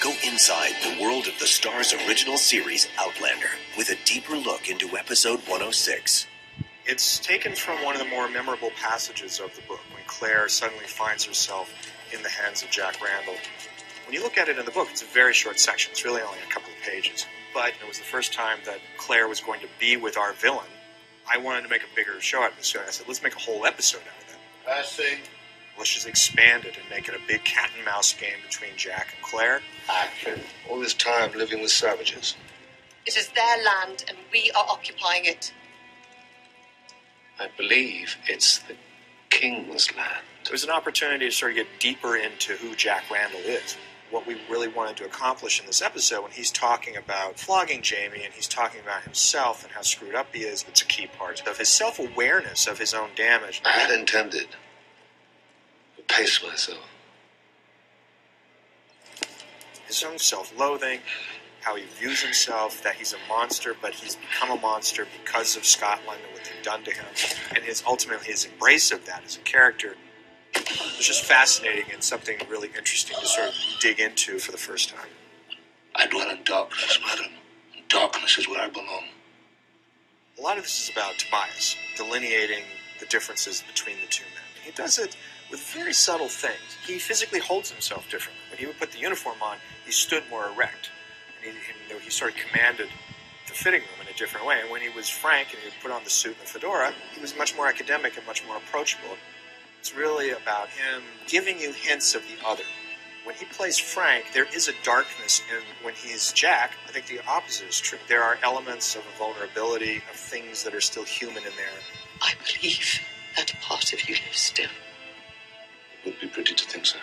Go inside the world of the Starz original series Outlander with a deeper look into episode 106. It's taken from one of the more memorable passages of the book, when Claire suddenly finds herself in the hands of Jack Randall. When you look at it in the book, it's a very short section. It's really only a couple of pages. But it was the first time that Claire was going to be with our villain. I wanted to make a bigger show out of this show, and I said, let's make a whole episode out of that. I see. Let's just expand it and make it a big cat and mouse game between Jack and Claire. Action. All this time living with savages. It is their land, and we are occupying it. I believe it's the king's land. It was an opportunity to sort of get deeper into who Jack Randall is. What we really wanted to accomplish in this episode, when he's talking about flogging Jamie and he's talking about himself and how screwed up he is, it's a key part of his self-awareness of his own damage. I had intended to pace myself. His own self-loathing, how he views himself, that he's a monster, but he's become a monster because of Scotland and what they've done to him, and ultimately his embrace of that as a character. It was just fascinating and something really interesting to sort of dig into for the first time. I dwell in darkness, madam. Darkness is where I belong. A lot of this is about Tobias, delineating the differences between the two men. He does it with very subtle things. He physically holds himself differently. When he would put the uniform on, he stood more erect. And he sort of commanded the fitting room in a different way. And when he was frank and he would put on the suit and the fedora, he was much more academic and much more approachable. It's really about him giving you hints of the other. When he plays Frank, there is a darkness, and when he's Jack, I think the opposite is true. There are elements of a vulnerability, of things that are still human in there. I believe that a part of you lives still. It would be pretty to think so.